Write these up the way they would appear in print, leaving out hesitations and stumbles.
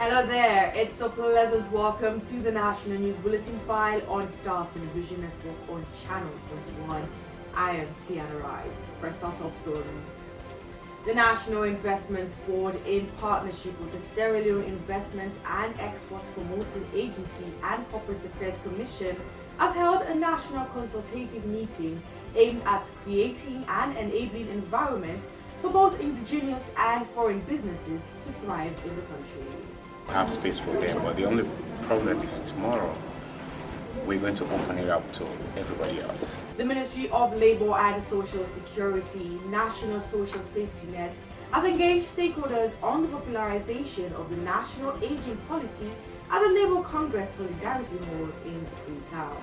Hello there, it's a pleasant welcome to the National News Bulletin File on Star Television Network on Channel 21. I am Sienna Wright. First our top stories. The National Investmnet Board, in partnership with the Sierra Leone Investment and Export Promoting Agency and Corporate Affairs Commission, has held a national consultative meeting aimed at creating an enabling environment for both indigenous and foreign businesses to thrive in the country. Have space for them, but the only problem is tomorrow we're going to open it up to everybody else. The Ministry of Labour and Social Security, National Social Safety Net, has engaged stakeholders on the popularization of the National Aging Policy at the Labour Congress Solidarity Hall in Freetown.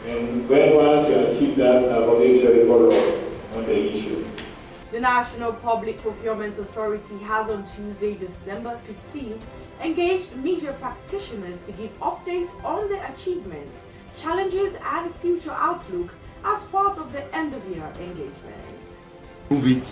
And when once you achieve that, I will make sure you follow up on the issue. The National Public Procurement Authority has on Tuesday, December 15th, engaged media practitioners to give updates on their achievements, challenges and future outlook as part of the end-of-year engagement. Prove it.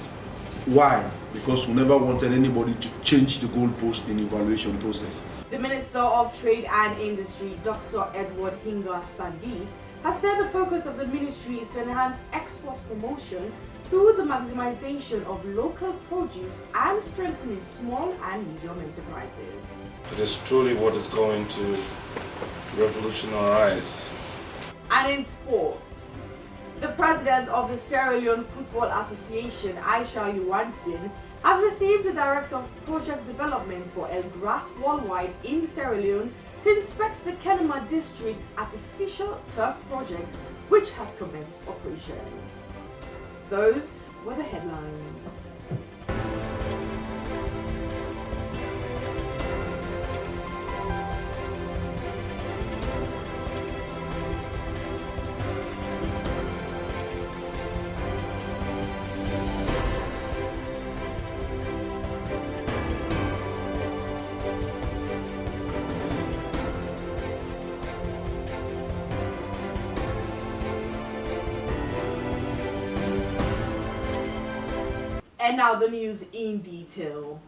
Why? Because we never wanted anybody to change the goalpost in the evaluation process. The Minister of Trade and Industry, Dr. Edward Hinga Sandi, has said the focus of the ministry is to enhance export promotion through the maximization of local produce and strengthening small and medium enterprises. It is truly what is going to revolutionize. And in sports, the president of the Sierra Leone Football Association, Aisha Yuansin, has received the director of project development for El Gras Worldwide in Sierra Leone to inspect the Kenema District artificial turf project, which has commenced operation. Those were the headlines. And now the news in detail.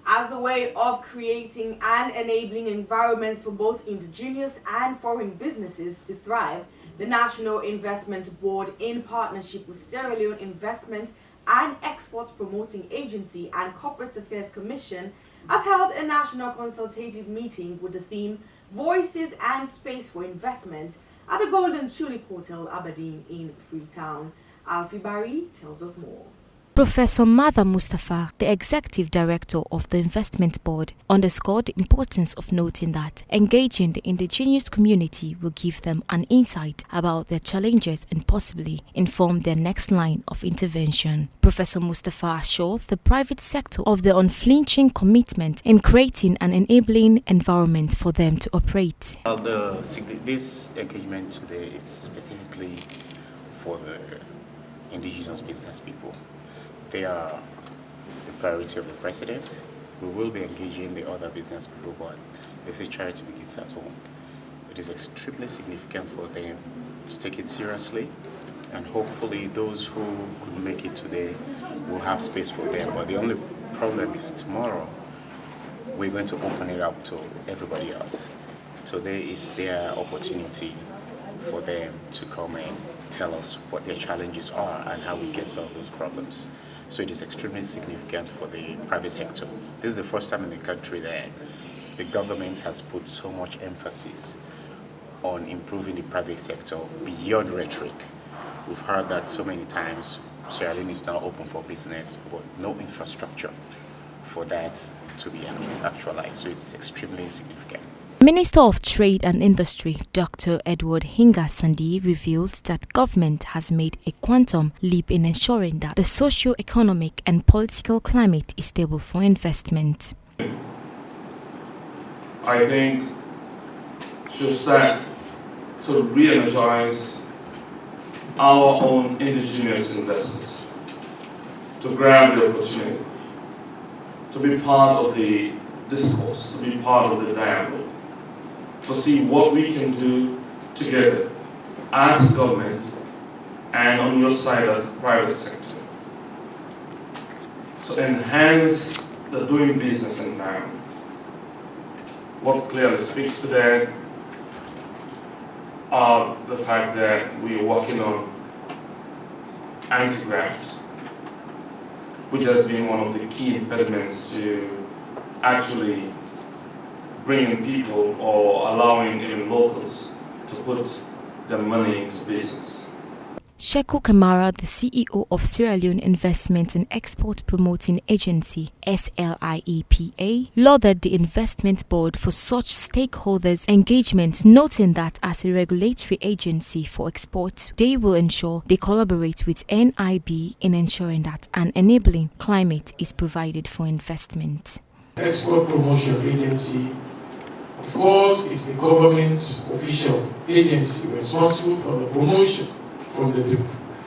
As a way of creating an enabling environment for both indigenous and foreign businesses to thrive, the National Investmnet Board, in partnership with Sierra Leone Investment and Export Promoting Agency and Corporate Affairs Commission, has held a national consultative meeting with the theme Voices and Space for Investment at the Golden Tulip Hotel, Aberdeen in Freetown. Alfie Barrie tells us more. Professor Mother Mustafa, the Executive Director of the Investment Board, underscored the importance of noting that engaging the indigenous community will give them an insight about their challenges and possibly inform their next line of intervention. Professor Mustafa assured the private sector of the unflinching commitment in creating an enabling environment for them to operate. This engagement today is specifically for the indigenous business people. They are the priority of the president. We will be engaging the other business people, but they say charity begins at home. It is extremely significant for them to take it seriously, and hopefully those who could make it today will have space for them. But the only problem is tomorrow we're going to open it up to everybody else. Today is their opportunity for them to come and tell us what their challenges are and how we can solve those problems. So it is extremely significant for the private sector. This is the first time in the country that the government has put so much emphasis on improving the private sector beyond rhetoric. We've heard that so many times. Sierra Leone is now open for business, but no infrastructure for that to be actualized. So it is extremely significant. Minister of Trade and Industry, Dr. Edward Hinga Sandi, revealed that government has made a quantum leap in ensuring that the socio-economic and political climate is stable for investment. I think should start to re-energize our own indigenous investors, to grab the opportunity, to be part of the discourse, to be part of the dialogue, to see what we can do together as government and on your side as the private sector to enhance the doing business environment. What clearly speaks to that are the fact that we are working on anti-graft, which has been one of the key impediments to actually bringing people or allowing even locals to put their money into business. Sheku Kamara, the CEO of Sierra Leone Investment and Export Promoting Agency (SLIEPA), lauded the Investment Board for such stakeholders' engagement, noting that as a regulatory agency for exports, they will ensure they collaborate with NIB in ensuring that an enabling climate is provided for investment. Export Promotion Agency, of course, is a government official agency responsible for the promotion,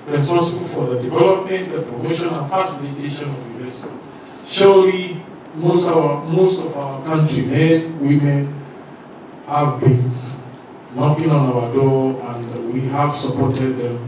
responsible for the development, the promotion and facilitation of investment. Surely, most of our countrymen, women have been knocking on our door and we have supported them.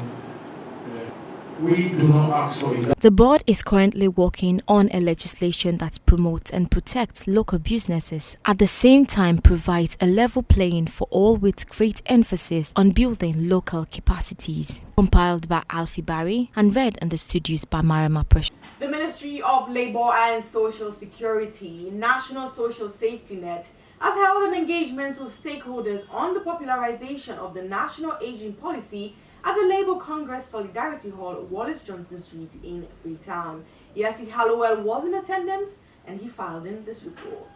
We do not ask for it. The board is currently working on a legislation that promotes and protects local businesses, at the same time provides a level playing for all with great emphasis on building local capacities. Compiled by Alfie Barrie and read in the studios by Marama Pressure. The Ministry of Labour and Social Security, National Social Safety Net, has held an engagement with stakeholders on the popularization of the National Aging Policy at the Labour Congress Solidarity Hall, Wallace Johnson Street in Freetown. Yassid Hallowell was in attendance and he filed in this report.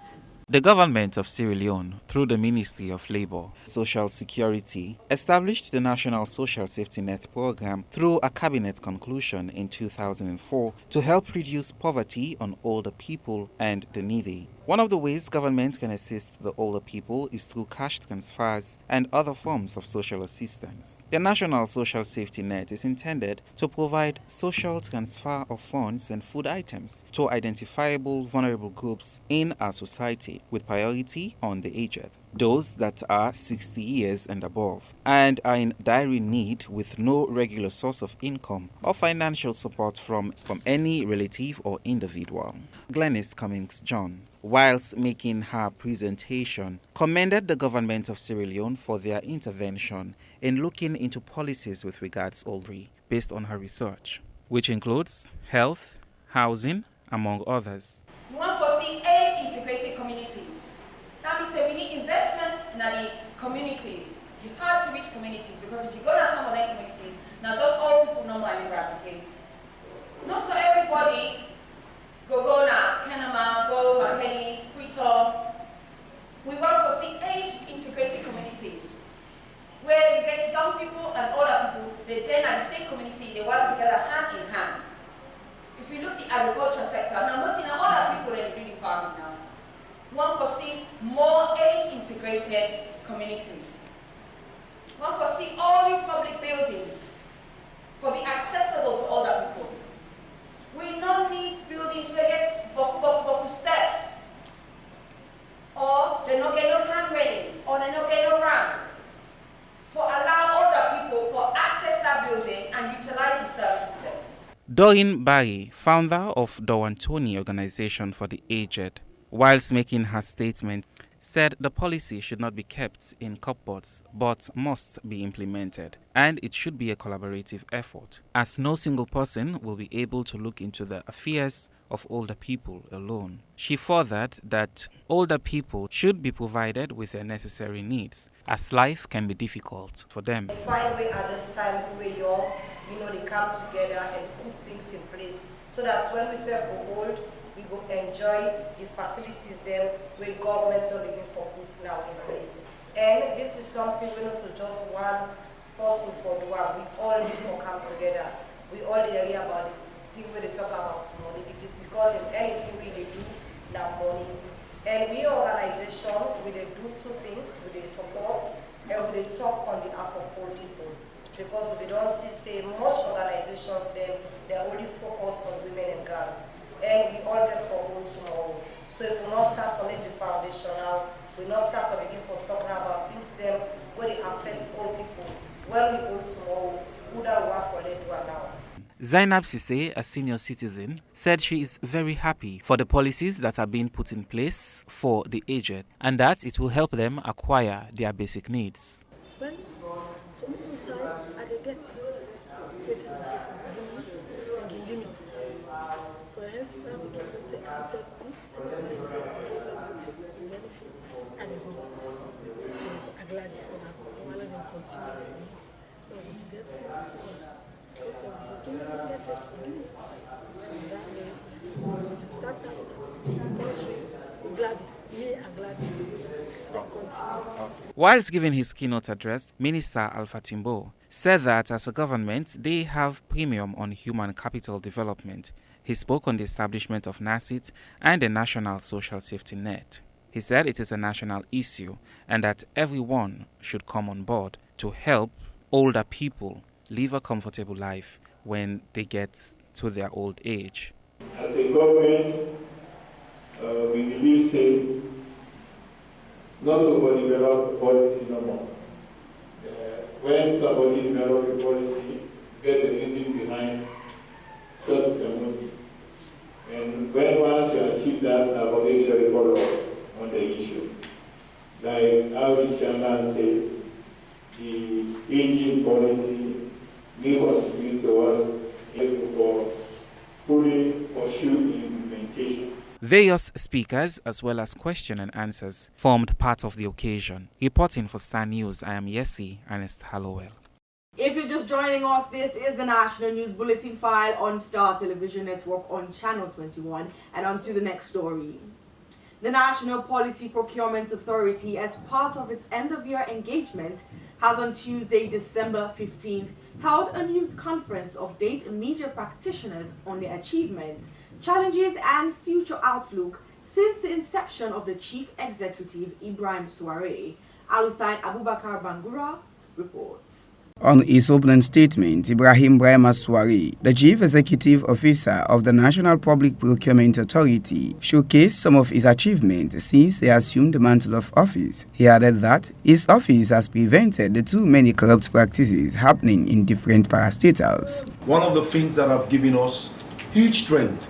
The government of Sierra Leone, through the Ministry of Labour, Social Security, established the National Social Safety Net program through a cabinet conclusion in 2004 to help reduce poverty on older people and the needy. One of the ways government can assist the older people is through cash transfers and other forms of social assistance. The National Social Safety Net is intended to provide social transfer of funds and food items to identifiable vulnerable groups in our society, with priority on the aged, those that are 60 years and above, and are in dire need with no regular source of income or financial support from any relative or individual. Glenys Cummings John, whilst making her presentation, commended the government of Sierra Leone for their intervention in looking into policies with regards to older, based on her research, which includes health, housing, among others. We want to see age-integrated communities. That means that we need investment in the communities, the hard-to-reach communities, because if you go to some of their communities, not just all people know my live, okay? Not so everybody go now, Kenema, go, Maheni, Freetown. We want to see age-integrated communities where you get young people and older people, they then are the same community, they work together hand in hand. If you look at the agriculture sector, now most in other people that are really farming now, we want to see more age-integrated communities. We want to see all the public buildings to be accessible to older people. We don't need buildings where get boku steps, or they don't get no hand railing, or they don't get no ramp. For allow older people to access that building and utilize the services there. Doreen Barrie, founder of Dawantoni Organization for the Aged, whilst making her statement, said the policy should not be kept in cupboards but must be implemented, and it should be a collaborative effort, as no single person will be able to look into the affairs of older people alone. She furthered that older people should be provided with their necessary needs, as life can be difficult for them. Find way at this time we're young, they come together and put things in place so that when we serve the old, we go enjoy the facilities there where governments are looking for goods now in place. And this is something we're not just one person for the one. We all need to come together. We all hear about the thing where they talk about money, because in anything we do now money. And we organization, we do two things, we support and we talk on behalf of all people. Because we don't see much organizations then they only focus on women and girls. And we all get for home tomorrow. So if we not start from the foundation now, we not start from begin for talking about things them where they affect all people. When we hold tomorrow, who that work for them do now. Zainab Sise, a senior citizen, said she is very happy for the policies that are being put in place for the aged and that it will help them acquire their basic needs. When to me inside, I get waiting and give me. Whereas now we can take and take and decide to take benefit and go. So I'm glad for that. I want them continue for me. No, we get small. Because if you don't get it, so that way, we can start that the country. We're glad. I'm glad they continue. Whilst giving his keynote address, Minister Alpha Timbo said that as a government, they have premium on human capital development. He spoke on the establishment of NASIT and the National Social Safety Net. He said it is a national issue and that everyone should come on board to help older people live a comfortable life when they get to their old age. As a government, we believe say not to overdevelop policy no more. When somebody develops a policy, there's a reason behind such a movie. And when once you achieve that, avoid shall follow on the issue. Like how the chairman said, the aging policy may contribute towards for fully pursued implementation. Various speakers, as well as question and answers, formed part of the occasion. Reporting for Star News, I am Yessi Ernest Hallowell. If you're just joining us, this is the National News Bulletin File on Star Television Network on Channel 21. And on to the next story. The National Public Procurement Authority, as part of its end-of-year engagement, has on Tuesday, December 15th, held a news conference to update media practitioners on their achievements, challenges and future outlook since the inception of the Chief Executive Ibrahim Swaray. Alusine AbuBakar Bangura reports. On his opening statement, Ibrahim Swaray, the Chief Executive Officer of the National Public Procurement Authority, showcased some of his achievements since he assumed the mantle of office. He added that his office has prevented the too many corrupt practices happening in different parastatals. One of the things that have given us huge strength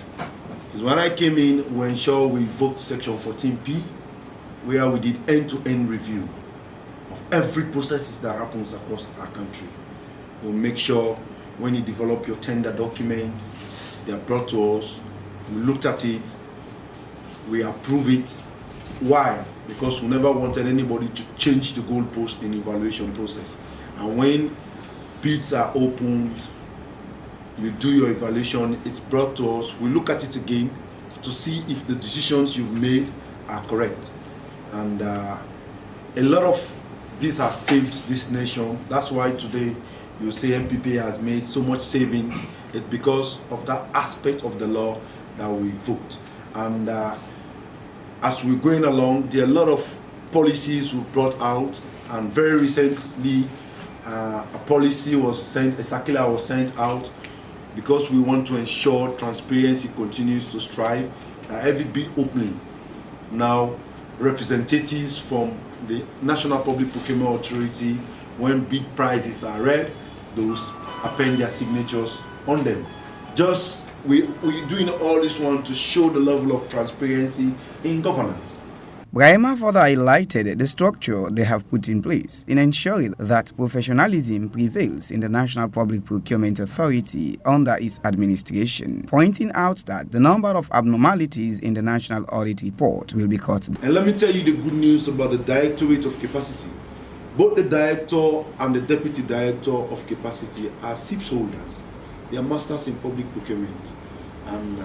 is when I came in, we ensured we invoked Section 14P, where we did end-to-end review every process that happens across our country. We'll make sure when you develop your tender documents, they are brought to us, we looked at it, we approve it. Why? Because we never wanted anybody to change the goalpost in the evaluation process. And when bids are opened, you do your evaluation, it's brought to us, we look at it again to see if the decisions you've made are correct. And a lot of this has saved this nation. That's why today you say NPP has made so much savings. It's because of that aspect of the law that we vote. And as we're going along, there are a lot of policies we brought out, and very recently a policy was sent, a circular was sent out, because we want to ensure transparency continues to strive, that every bid opening now representatives from the National Public Procurement Authority, when bid prices are read, those append their signatures on them. Just we're doing all this one to show the level of transparency in governance. Brahima further highlighted the structure they have put in place in ensuring that professionalism prevails in the National Public Procurement Authority under its administration, pointing out that the number of abnormalities in the National Audit Report will be cut. And let me tell you the good news about the Directorate of Capacity. Both the Director and the Deputy Director of Capacity are SIPS holders. They are Masters in Public Procurement and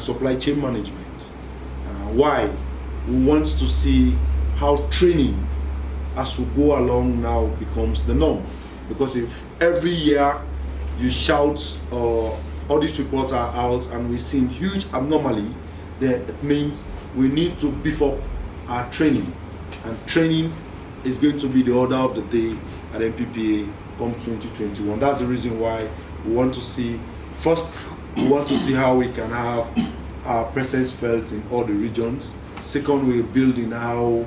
Supply Chain Management. Why? We want to see how training as we go along now becomes the norm. Because if every year you shout audit reports are out and we're seeing huge anomaly, then it means we need to beef up our training. And training is going to be the order of the day at NPPA come 2021. That's the reason why we want to see, first, we want to see how we can have our presence felt in all the regions. Second, we're building how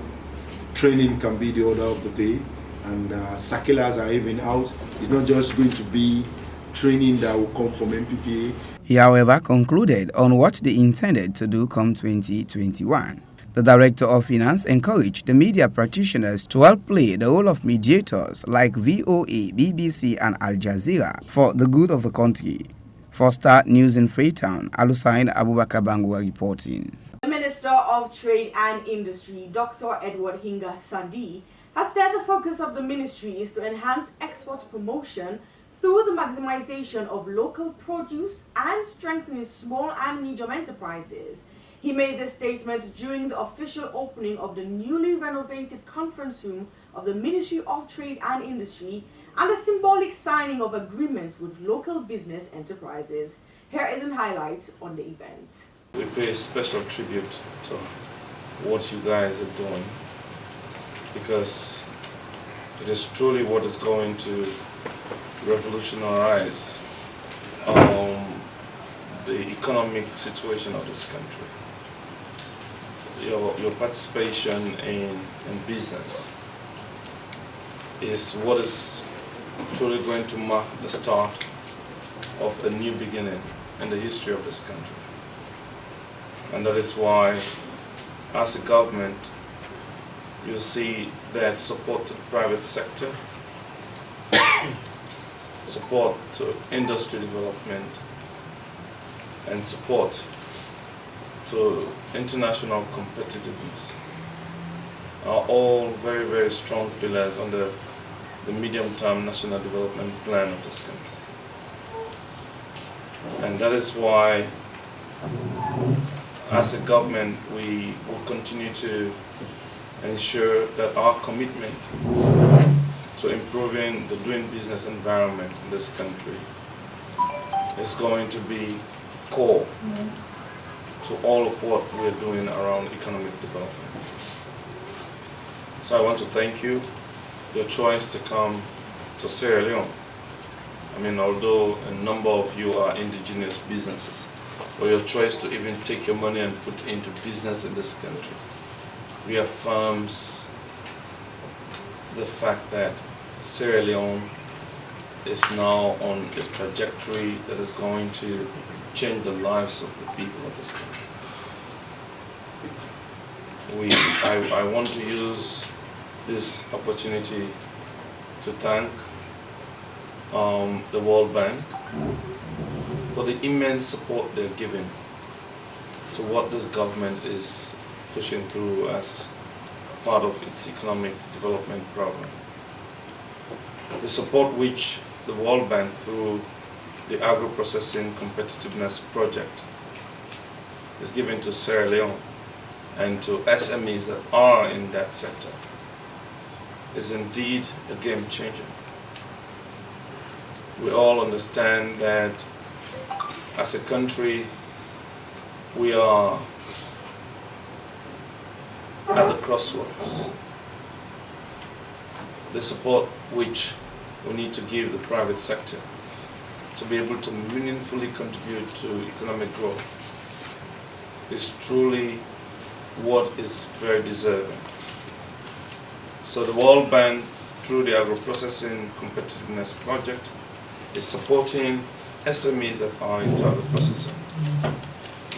training can be the order of the day. and circulars are even out. It's not just going to be training that will come from NPPA. He, however, concluded on what they intended to do come 2021. The Director of Finance encouraged the media practitioners to help play the role of mediators like VOA, BBC and Al Jazeera for the good of the country. For Star News in Freetown, Alusine AbuBakar Bangura reporting. The Minister of Trade and Industry, Dr. Edward Hinga Sandi, has said the focus of the ministry is to enhance export promotion through the maximization of local produce and strengthening small and medium enterprises. He made this statement during the official opening of the newly renovated conference room of the Ministry of Trade and Industry and the symbolic signing of agreements with local business enterprises. Here is a highlight on the event. We pay special tribute to what you guys are doing, because it is truly what is going to revolutionize the economic situation of this country. Your participation in business is what is truly going to mark the start of a new beginning in the history of this country. And that is why, as a government, you see that support to the private sector, support to industry development, and support to international competitiveness are all very, very strong pillars under the medium-term national development plan of this country. And that is why, as a government, we will continue to ensure that our commitment to improving the doing business environment in this country is going to be core to all of what we're doing around economic development. So I want to thank you, your choice to come to Sierra Leone. I mean, although a number of you are indigenous businesses, or your choice to even take your money and put into business in this country reaffirms the fact that Sierra Leone is now on a trajectory that is going to change the lives of the people of this country. I want to use this opportunity to thank the World Bank for the immense support they're giving to what this government is pushing through as part of its economic development program. The support which the World Bank, through the Agro-Processing Competitiveness Project, is given to Sierra Leone and to SMEs that are in that sector is indeed a game changer. We all understand that as a country we are at the crossroads. The support which we need to give the private sector to be able to meaningfully contribute to economic growth is truly what is very deserving. So the World Bank, through the Agro-Processing Competitiveness Project, is supporting SMEs that are into agro-processing.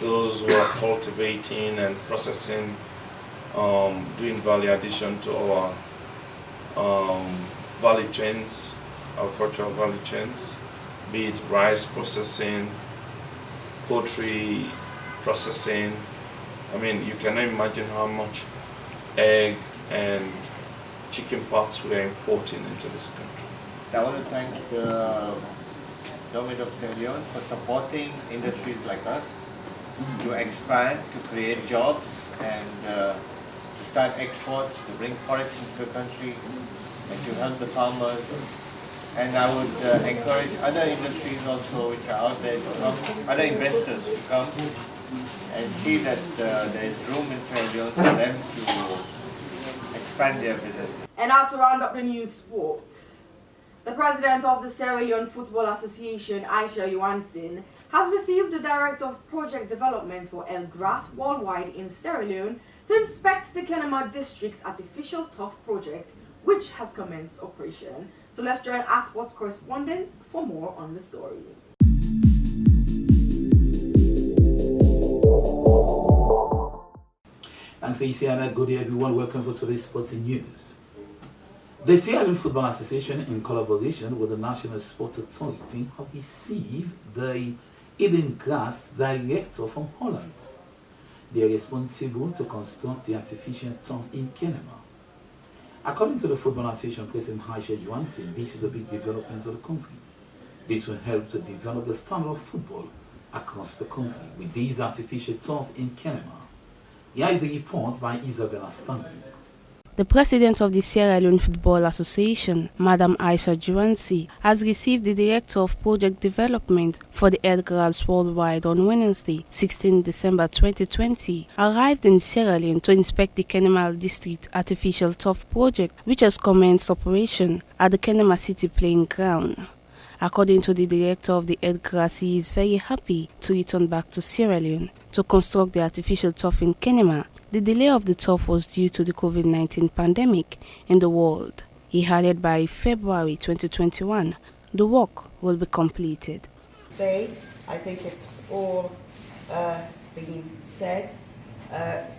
Those who are cultivating and processing, doing value addition to our value chains, agricultural value chains, be it rice processing, poultry processing. I mean, you cannot imagine how much egg and chicken parts we are importing into this country. I want to thank the government of Sierra Leone for supporting industries like us to expand, to create jobs, and to start exports, to bring forex into the country, and to help the farmers. And I would encourage other industries also which are out there to come, other investors to come and see that there is room in Sierra Leone for them to expand their business. And now to round up the news sports. The president of the Sierra Leone Football Association, Aisha Johansson, has received the Director of Project Development for El Gras Worldwide in Sierra Leone to inspect the Kenema District's artificial turf project which has commenced operation. So let's join our sports correspondent for more on the story. Thanks, ACNet. Good day, everyone. Welcome for today's sporting news. The Sierra Leone Football Association, in collaboration with the National Sports Authority, have received the Ealing Grass Director from Holland. They are responsible to construct the artificial turf in Kenema. According to the Football Association President Aisha Johansson, this is a big development for the country. This will help to develop the standard of football across the country with these artificial turf in Kenema. Here is the report by Isabella Stanley. The president of the Sierra Leone Football Association, Madam Aisha Johansson, has received the director of project development for the Earthgrass Worldwide on Wednesday, 16 December 2020, arrived in Sierra Leone to inspect the Kenema District Artificial Turf project, which has commenced operation at the Kenema City Playing Ground. According to the director of the Earthgrass, he is very happy to return back to Sierra Leone to construct the artificial turf in Kenema. The delay of the turf was due to the COVID-19 pandemic in the world. He added by February 2021, the work will be completed. I think it's all being said.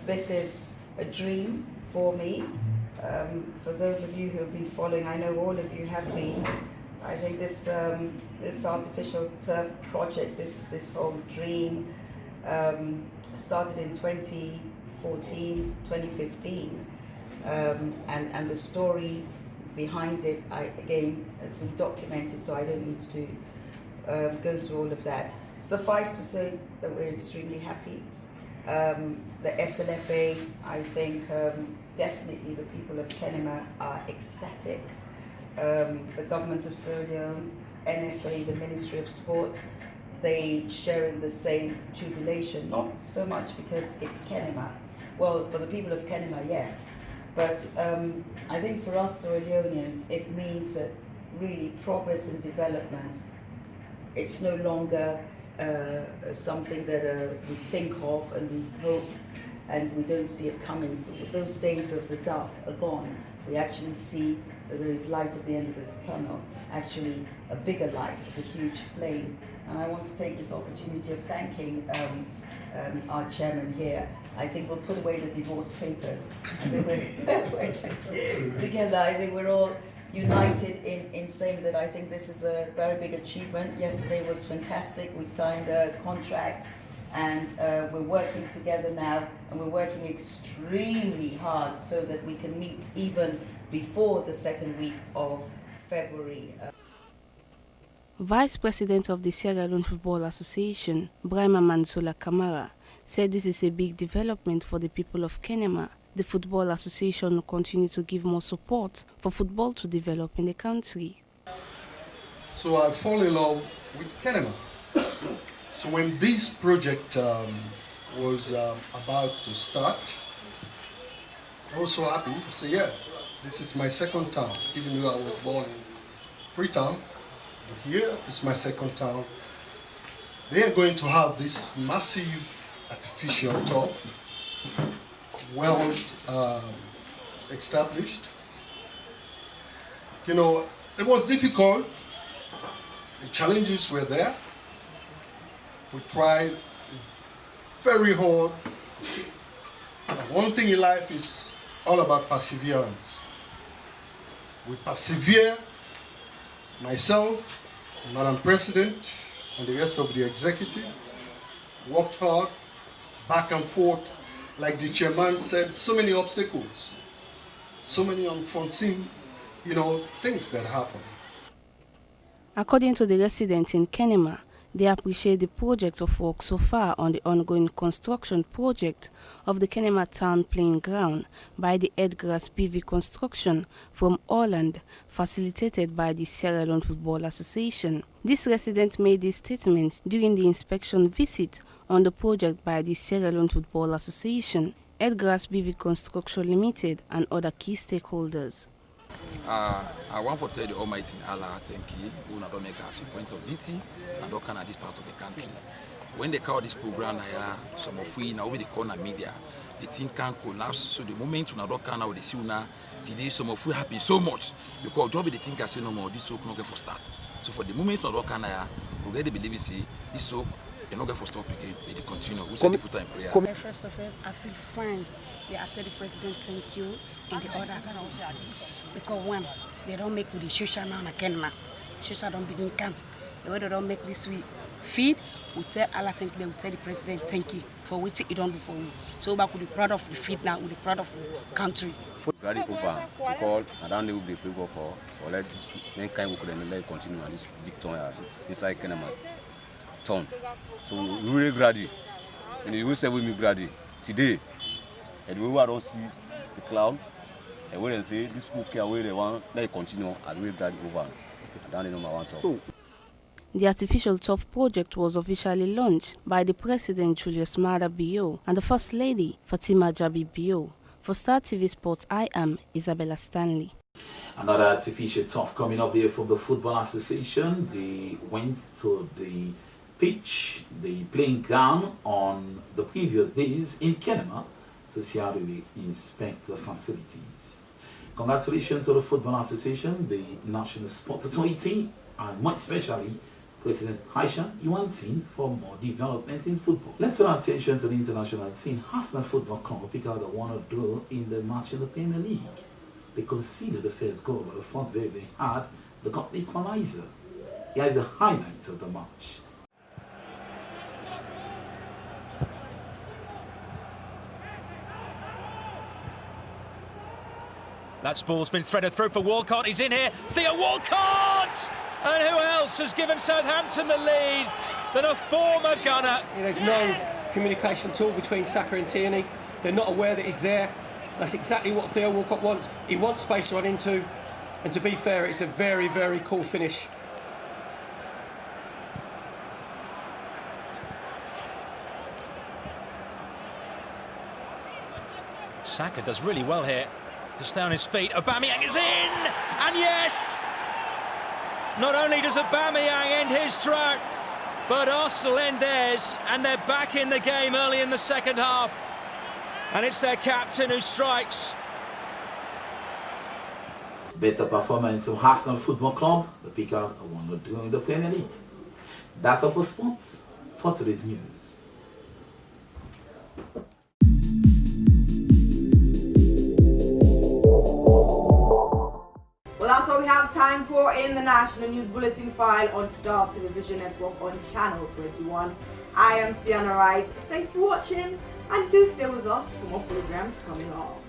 This is a dream for me. For those of you who have been following, I know all of you have been. I think this artificial turf project, this whole dream, started in 2014, 2015, and the story behind it, again, has been documented, so I don't need to go through all of that. Suffice to say that we're extremely happy. The SLFA, I think, definitely the people of Kenema are ecstatic. The government of Sierra Leone, NSA, the Ministry of Sports, they share in the same jubilation, not so much because it's Kenema. Well, for the people of Kenema, yes. But I think for us Sierra Leoneans, it means that really progress and development, it's no longer something that we think of and we hope and we don't see it coming. Those days of the dark are gone. We actually see that there is light at the end of the tunnel, actually a bigger light, it's a huge flame. And I want to take this opportunity of thanking our chairman here. I think we'll put away the divorce papers. I think we're together, I think we're all united in saying that I think this is a very big achievement. Yesterday was fantastic. We signed a contract and we're working together now, and we're working extremely hard so that we can meet even before the second week of February. Vice President of the Sierra Leone Football Association, Brahima Mansula Kamara, said this is a big development for the people of Kenema. The Football Association will continue to give more support for football to develop in the country. So I fall in love with Kenema. So when this project was about to start, I was so happy. I said, yeah, this is my second town, even though I was born in Freetown. But here is my second town. They are going to have this massive artificial turf, well established. You know, it was difficult. The challenges were there. We tried very hard. One thing in life is all about perseverance. We persevere, myself, Madam President, and the rest of the executive, worked hard, back and forth. Like the chairman said, so many obstacles, so many unforeseen, things that happen. According to the residents in Kenema, they appreciate the project of work so far on the ongoing construction project of the Kenema Town Playing Ground by the Earthgrass PV Construction from Holland, facilitated by the Sierra Leone Football Association. This resident made these statements during the inspection visit on the project by the Sierra Leone Football Association, Earthgrass PV Construction Limited, and other key stakeholders. I want to tell the Almighty Allah thank you, who not make us a point of duty and all kind of this part of the country. When they call this program, some of we now with the corner media, the thing can collapse. So the moment we don't can now the see now today some of you happy so much because job the thing can say no more this soak not get for start. So for the moment we don't can now we already believe it say this soak they not get for stop again. They continue. We say they put in prayer. First of all, I feel fine. They are telling the president thank you and the others because one they don't make with the social now again now. Social don't begin camp. The way they don't make this week feed, we tell Allah thank you, they will tell the president thank you for what he don't do for me. So back with the proud of the feed now, with the proud of the country. Very over because I don't know the people for let this main kind we could let continue on this big town inside Kenema town. So we really grady. And you say with me grady today. And we don't see the cloud. And we don't say this school care where they want let continue and we grady over. I don't know my one talk. The artificial turf project was officially launched by the President Julius Maada Bio and the First Lady Fatima Jabi Bio. For Star TV Sports, I am Isabella Stanley. Another artificial turf coming up here from the Football Association. They went to the pitch, the playing ground on the previous days in Kenema to see how they inspect the facilities. Congratulations to the Football Association, the National Sports Authority, and more especially President Aisha Yuantin for more development in football. Let's turn our attention to the international scene. Arsenal Football Club pick out the 1-0 in the match in the Premier League. They conceded the first goal, but the front they had the goal equalizer. Here is the highlights of the match. That ball's been threaded through for Walcott. He's in here. Theo Walcott! And who else has given Southampton the lead than a former gunner? There's no communication at all between Saka and Tierney. They're not aware that he's there. That's exactly what Theo Walcott wants. He wants space to run into. And to be fair, it's a very, very cool finish. Saka does really well here to stay on his feet. Aubameyang is in! And yes! Not only does Aubameyang end his drought, but Arsenal end theirs, and they're back in the game early in the second half. And it's their captain who strikes. Better performance of Arsenal Football Club, the pick out a 1-0 in the Premier League. That's all for sports. For today's news. Well, that's all we have time for in the National News Bulletin file on Star Television Network on Channel 21. I am Sienna Wright. Thanks for watching and do stay with us for more programs coming up.